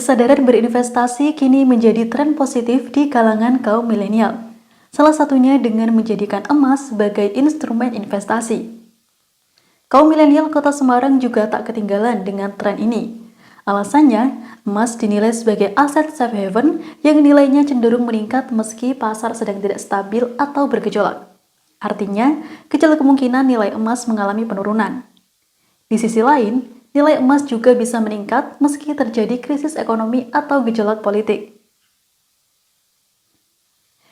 Kesadaran berinvestasi kini menjadi tren positif di kalangan kaum milenial. Salah satunya dengan menjadikan emas sebagai instrumen investasi. Kaum milenial Kota Semarang juga tak ketinggalan dengan tren ini. Alasannya, emas dinilai sebagai aset safe haven yang nilainya cenderung meningkat meski pasar sedang tidak stabil atau bergejolak. Artinya, kecil kemungkinan nilai emas mengalami penurunan. Di sisi lain, nilai emas juga bisa meningkat meski terjadi krisis ekonomi atau gejolak politik.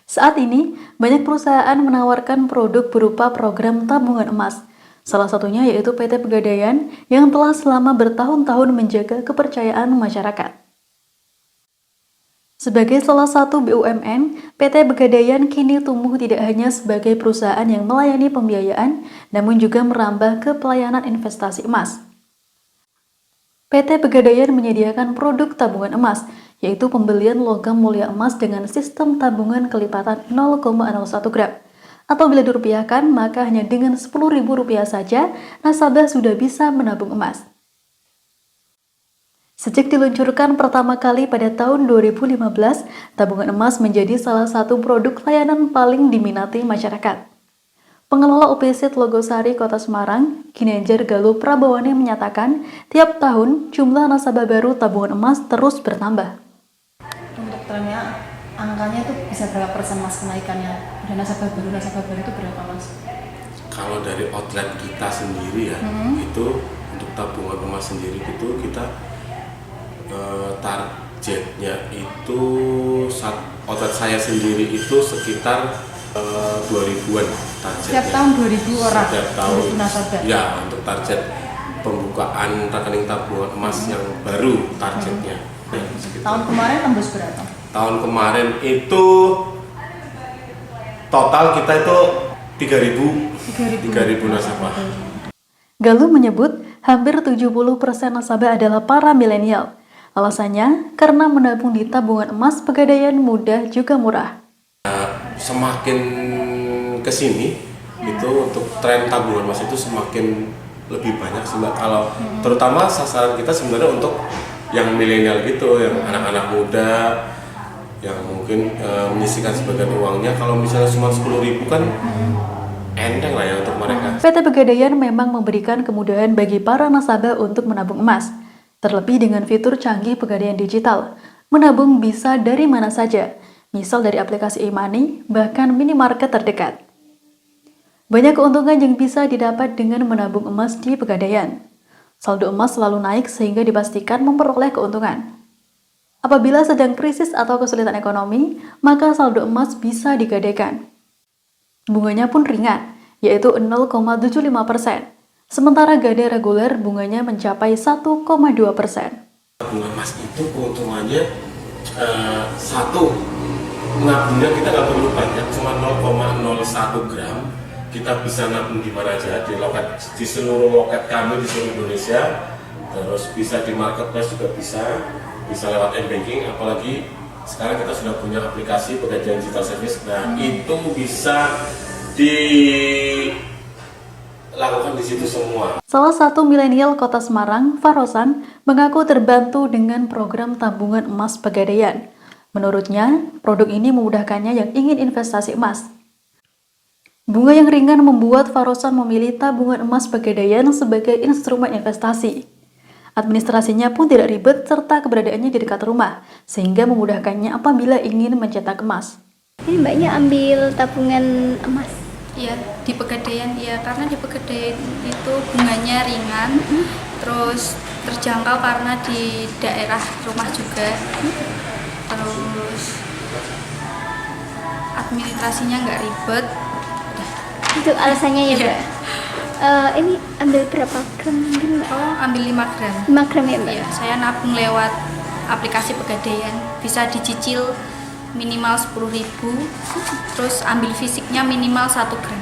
Saat ini, banyak perusahaan menawarkan produk berupa program tabungan emas. Salah satunya yaitu PT Pegadaian yang telah selama bertahun-tahun menjaga kepercayaan masyarakat. Sebagai salah satu BUMN, PT Pegadaian kini tumbuh tidak hanya sebagai perusahaan yang melayani pembiayaan, namun juga merambah ke pelayanan investasi emas. PT Pegadaian menyediakan produk tabungan emas, yaitu pembelian logam mulia emas dengan sistem tabungan kelipatan 0,01 gram. Atau bila dirupiahkan, maka hanya dengan Rp10.000 saja, nasabah sudah bisa menabung emas. Sejak diluncurkan pertama kali pada tahun 2015, tabungan emas menjadi salah satu produk layanan paling diminati masyarakat. Pengelola UPSID Logosari Kota Semarang, Ginanjar Galuh Prabowo menyatakan, tiap tahun jumlah nasabah baru tabungan emas terus bertambah. Untuk trennya, angkanya itu bisa berapa persen mas kenaikannya? Dan nasabah baru itu berapa mas? Kalau dari outlet kita sendiri ya, itu untuk tabungan emas sendiri itu kita targetnya itu outlet saya sendiri itu sekitar 2000-an targetnya. Setiap tahun 2000 orang? Setiap tahun, 2000 nasabah? Ya, untuk target pembukaan rekening tabungan emas yang baru targetnya. Tahun kemarin tembus berapa? Tahun kemarin itu total kita itu 3.000 nasabah. Galuh menyebut hampir 70% nasabah adalah para milenial. Alasannya karena menabung di tabungan emas Pegadaian mudah juga murah. Semakin kesini itu untuk tren tabungan emas itu semakin lebih banyak sih Mbak. Kalau terutama sasaran kita sebenarnya untuk yang milenial gitu, yang anak-anak muda yang mungkin menyisihkan sebagian uangnya. Kalau misalnya cuma 10.000 kan enteng lah ya untuk mereka. PT Pegadaian memang memberikan kemudahan bagi para nasabah untuk menabung emas. Terlebih dengan fitur canggih Pegadaian Digital, menabung bisa dari mana saja, misal dari aplikasi e-money, bahkan minimarket terdekat. Banyak keuntungan yang bisa didapat dengan menabung emas di Pegadaian. Saldo emas selalu naik sehingga dipastikan memperoleh keuntungan. Apabila sedang krisis atau kesulitan ekonomi, maka saldo emas bisa digadaikan. Bunganya pun ringan, yaitu 0,75%. Sementara gade reguler bunganya mencapai 1,2%. Tabungan emas itu keuntungannya satu, nabungnya kita nggak perlu banyak, cuma 0,01 gram. Kita bisa nabung di mana aja, di seluruh loket kami di seluruh Indonesia. Terus bisa di marketplace juga bisa lewat m-banking, apalagi sekarang kita sudah punya aplikasi Pegadaian Digital Service. Nah, itu bisa dilakukan di situ semua. Salah satu milenial Kota Semarang, Farosan, mengaku terbantu dengan program tabungan emas Pegadaian. Menurutnya, produk ini memudahkannya yang ingin investasi emas. Bunga yang ringan membuat Farosan memilih tabungan emas Pegadaian sebagai instrumen investasi. Administrasinya pun tidak ribet serta keberadaannya di dekat rumah, sehingga memudahkannya apabila ingin mencetak emas. Ini mbaknya ambil tabungan emas? Iya, di Pegadaian ya, karena di Pegadaian itu bunganya ringan, terus terjangkau karena di daerah rumah juga, terus administrasinya nggak ribet. Itu alasannya ya mbak? Ini ambil berapa gram mungkin mbak? Oh, ambil 5 gram. 5 gram ya mbak? Iya, saya nabung lewat aplikasi Pegadaian, bisa dicicil minimal 10.000, terus ambil fisiknya minimal 1 gram.